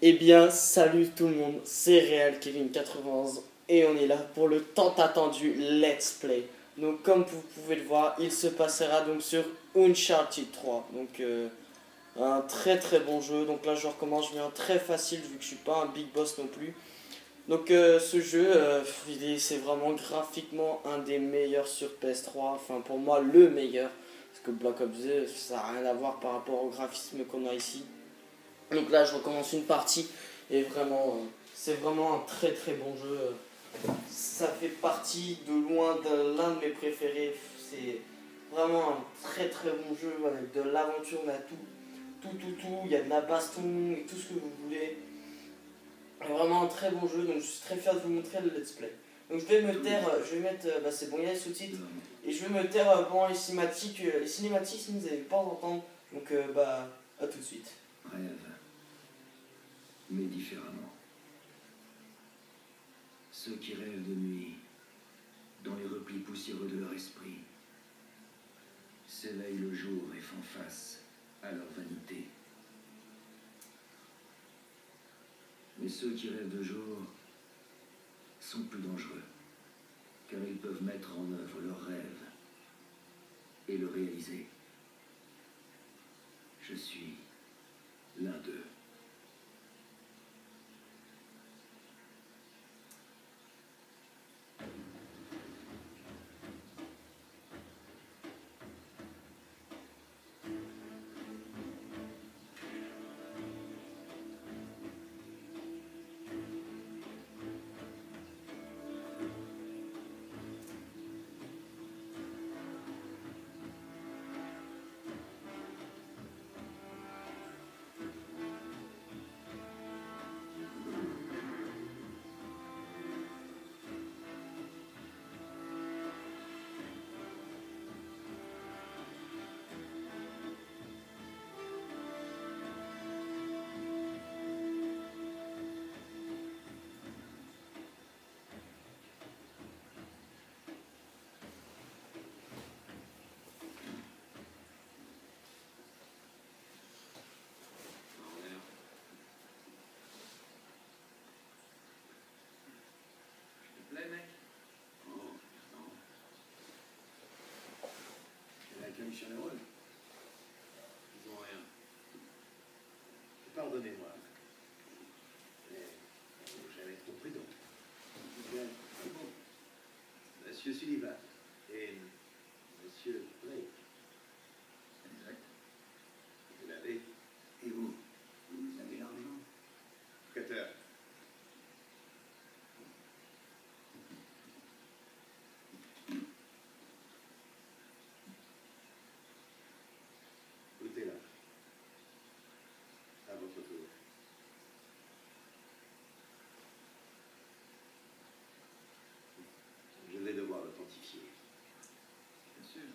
Eh bien, salut tout le monde, c'est Real Kevin 91 et on est là pour le tant attendu Let's Play. Donc comme vous pouvez le voir, il se passera donc sur Uncharted 3. Donc un très très bon jeu. Donc là je recommence, je mets un très facile vu que je suis pas un big boss non plus. Donc ce jeu, c'est vraiment graphiquement un des meilleurs sur PS3. Enfin pour moi le meilleur. Parce que Black Ops 2, ça n'a rien à voir par rapport au graphisme qu'on a ici. Donc là je recommence une partie et vraiment c'est vraiment un très très bon jeu. Ça fait partie de loin de l'un de mes préférés. C'est vraiment un très très bon jeu avec de l'aventure, on a tout. Il y a de la baston et tout ce que vous voulez. C'est vraiment un très bon jeu, donc je suis très fier de vous montrer le let's play. Donc je vais me taire, je vais mettre, c'est bon, il y a les sous-titres. Et je vais me taire pendant les cinématiques. Les cinématiques, si vous n'allez pas en entendre. Donc à tout de suite. Rêve, mais différemment. Ceux qui rêvent de nuit, dans les replis poussiéreux de leur esprit, s'éveillent le jour et font face à leur vanité. Mais ceux qui rêvent de jour sont plus dangereux, car ils peuvent mettre en œuvre leur rêve et le réaliser. Je suis l'un d'eux. Mission heureux. Ils ont rien. Pardonnez-moi. Mais j'avais trop prudent. Bien. Monsieur Sullivan et Monsieur Blake. Exact. Vous l'avez. Et vous avez l'argent? Cutter. Goûtez là. À votre tour. Je vais devoir l'authentifier. Bien sûr.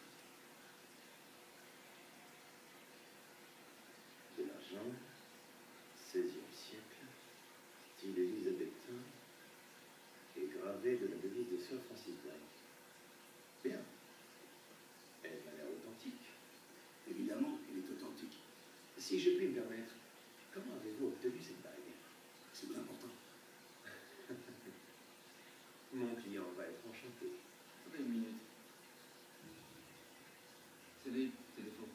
De l'argent, 16e siècle, style élisabétain, et gravé de la devise de Sir Francis Drake. Bien. Elle m'a l'air authentique. Évidemment, elle est authentique. Si je puis me permettre, comment avez-vous obtenu cette bague? C'est important. Mon client va être enchanté. Attendez une minute. C'est des faux.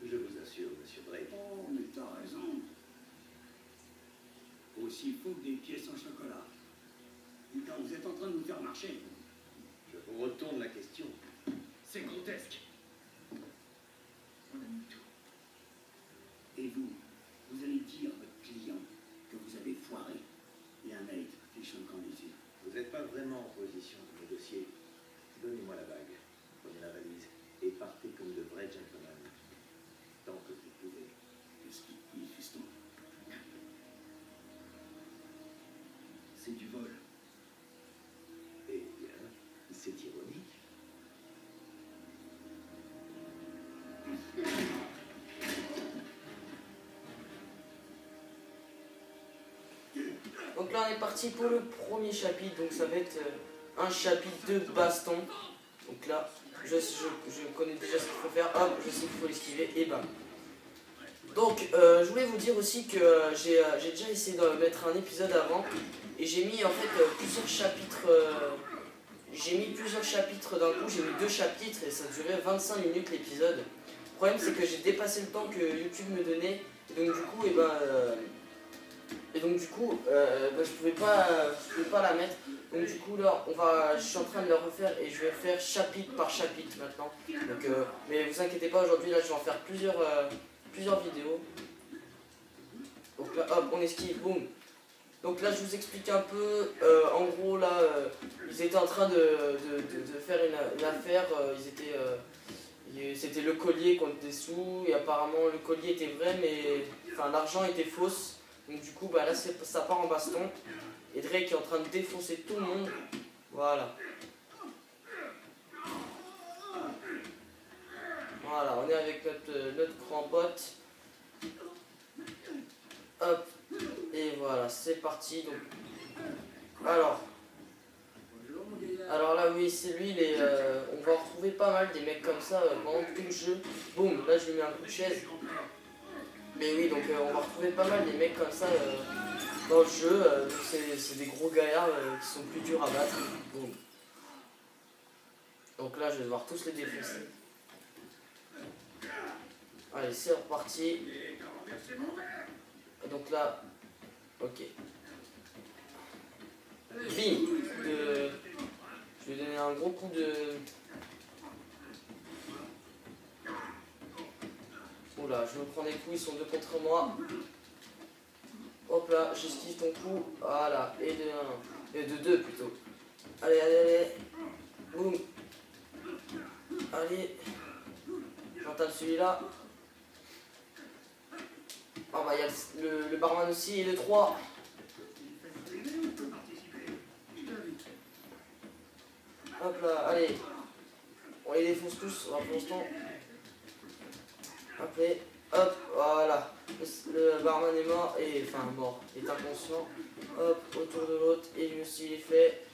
Je vous assure, monsieur Drake. Oh, mais t'as raison. Aussi faux que des pièces en chocolat. Et quand vous êtes en train de nous faire marcher. Je vous retourne la question. C'est grotesque. On a mis tout. Et vous allez dire à votre client que vous avez foiré. Il y a un mec qui chante quand ici. Vous n'êtes pas vraiment en position de négocier. Donnez-moi la bague, prenez la valise et partez comme de vrais gentlemen. Tant que vous pouvez. Qu'est-ce qu'il dit, fiston? C'est du vol. Eh bien, c'est ironique. Donc là on est parti pour le premier chapitre, donc ça va être un chapitre de baston. Donc là, je connais déjà ce qu'il faut faire, hop, je sais qu'il faut l'esquiver, et bam. Donc, je voulais vous dire aussi que j'ai déjà essayé de mettre un épisode avant et j'ai mis en fait plusieurs chapitres. J'ai mis plusieurs chapitres d'un coup, j'ai mis 2 chapitres et ça durait 25 minutes l'épisode. Le problème c'est que j'ai dépassé le temps que YouTube me donnait et donc du coup, je pouvais pas la mettre. Donc du coup là, je suis en train de le refaire et je vais faire chapitre par chapitre maintenant. Donc, mais vous inquiétez pas, aujourd'hui là je vais en faire plusieurs vidéos. Donc là, hop, on esquive, boum. Donc là, je vous explique un peu. En gros, là, ils étaient en train de faire une affaire. C'était le collier contre des sous. Et apparemment, le collier était vrai, mais enfin, l'argent était fausse. Donc du coup, bah, là, ça part en baston. Et Drake est en train de défoncer tout le monde. Voilà. Voilà, on est avec notre grand pote. Hop. Et voilà, c'est parti. Donc, alors là, oui, c'est lui. On va retrouver pas mal des mecs comme ça pendant tout le jeu. Boum, là je lui mets un coup de chaise. Mais oui, donc on va retrouver pas mal des mecs comme ça dans le jeu. C'est des gros gaillards qui sont plus durs à battre. Boum. Donc là, je vais devoir tous les défoncer. Allez, c'est reparti. Donc là, ok. Bim. Je vais donner un gros coup de... Oula, je me prends des coups, ils sont 2 contre moi. Hop là, j'esquive ton coup. Voilà, et de 1. Et de 2 plutôt. Allez, allez, allez. Boum. Allez. J'entame celui-là. Oh bah, il y a le barman aussi, et le 3. Hop là, allez. On les défonce tous, pour l'instant. Après, hop, voilà. Le barman est mort, mort, est inconscient. Hop, autour de l'autre, et lui aussi il est fait.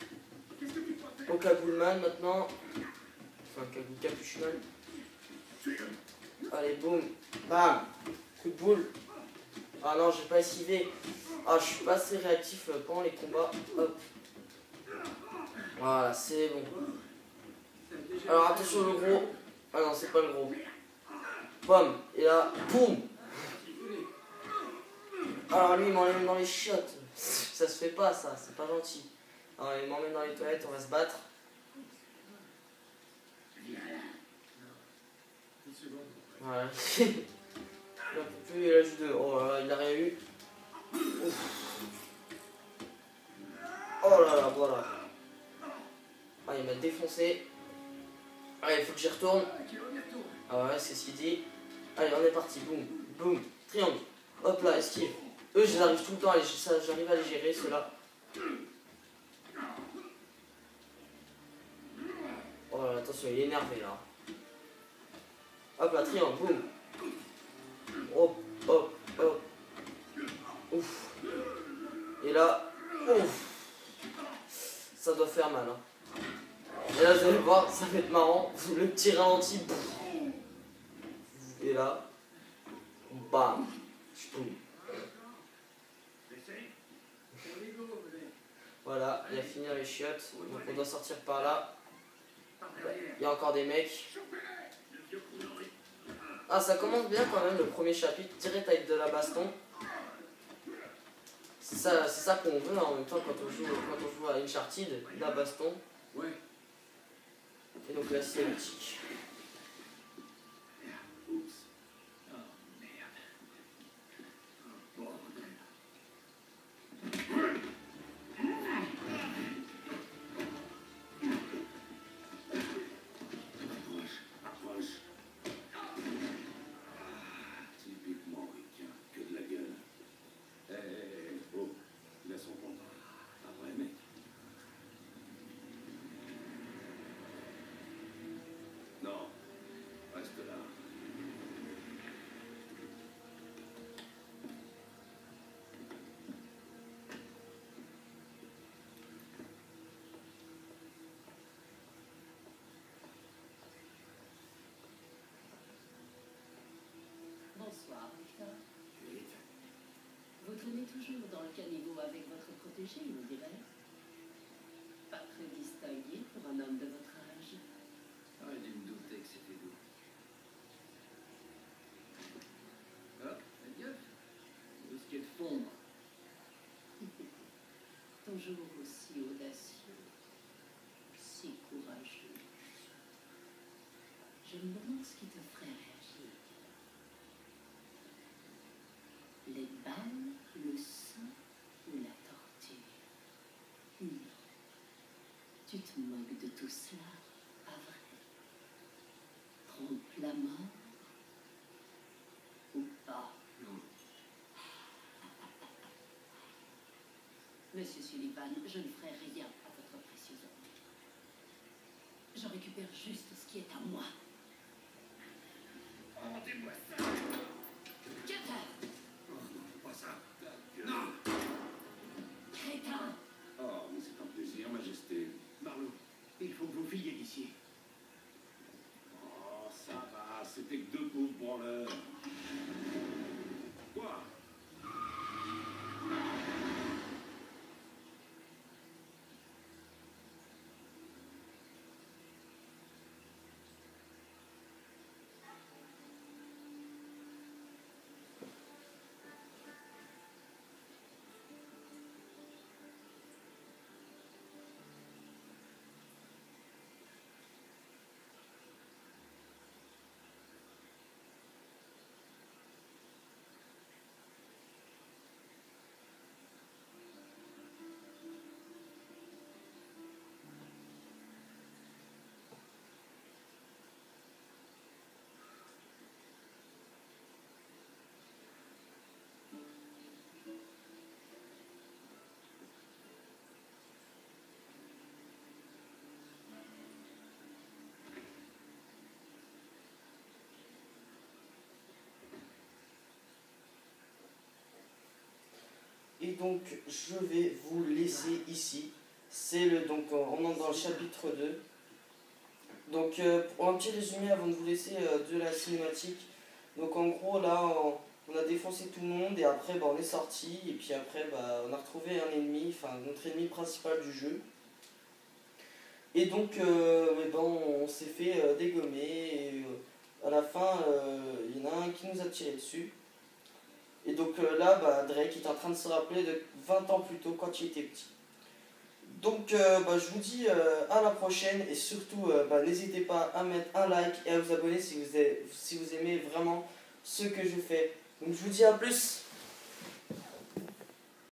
Au cagoulman maintenant. Enfin, capuchman. Allez, boum, bam, coup de boule. Ah non, j'ai pas esquivé. Ah, je suis pas assez réactif pendant les combats. Hop. Voilà, c'est bon. Alors attention le gros. Ah non, c'est pas le gros. Pomme. Et là, boum. Alors lui, il m'emmène dans les chiottes. Ça se fait pas, ça. C'est pas gentil. Alors il m'emmène dans les toilettes, on va se battre. Voilà. Il en peut plus, il a juste 2. Oh là là, il a rien eu. Ouf. Oh là là, voilà. Ah, il m'a défoncé. Allez, il faut que j'y retourne. Ah ouais, c'est ce qu'il dit. Allez, on est parti. Boum, boum, triangle. Hop là, esquive. Eux, j'arrive tout le temps, j'arrive à les gérer, ceux-là. Oh là là, attention, il est énervé là. Hop là, triangle, boum. Hop, hop, hop. Ouf. Et là, ouf. Ça doit faire mal. Hein. Et là, vous allez voir, ça va être marrant. Le petit ralenti. Et là, bam. Voilà, il a fini les chiottes. Donc on doit sortir par là. Il y a encore des mecs. Ah, ça commence bien quand même le premier chapitre. Direct avec de la baston. C'est ça qu'on veut hein, en même temps quand on joue à Uncharted, la baston. Ouais. Et donc là c'est mythique. Non. un caniveau avec votre protégé, on dirait. Pas très distingué pour un homme de votre âge. Ah, je me doutais que c'était vous. Ah, faites gaffe. Vous risquez de fondre. Toujours aussi audacieux, si courageux. Je me demande ce qui te ferait réagir. Les balles, le sang ou la torture? Non. Tu te moques de tout cela, pas vrai? Trompe la mort ou pas? Non. Monsieur Sullivan, je ne ferai rien à votre précieux homme. Je récupère juste ce qui est à moi. Rendez-moi ça. Cutter! Oh non, pas ça. Non. Crétin! Oh, mais c'est un plaisir, Majesté. Marlowe, il faut que vous filiez d'ici. Oh, ça va, c'était que deux pauvres branleurs. Quoi? Et donc, je vais vous laisser ici. Donc, on entre dans le chapitre 2. Donc, pour un petit résumé avant de vous laisser de la cinématique. Donc, en gros, là, on a défoncé tout le monde et après, bah, on est sorti. Et puis après, bah, on a retrouvé un ennemi, enfin, notre ennemi principal du jeu. Et donc, eh ben, on s'est fait dégommer. Et à la fin, il y en a un qui nous a tiré dessus. Et donc là, bah, Drake est en train de se rappeler de 20 ans plus tôt quand il était petit. Donc bah, je vous dis à la prochaine et surtout bah, n'hésitez pas à mettre un like et à vous abonner si vous aimez vraiment ce que je fais. Donc je vous dis à plus.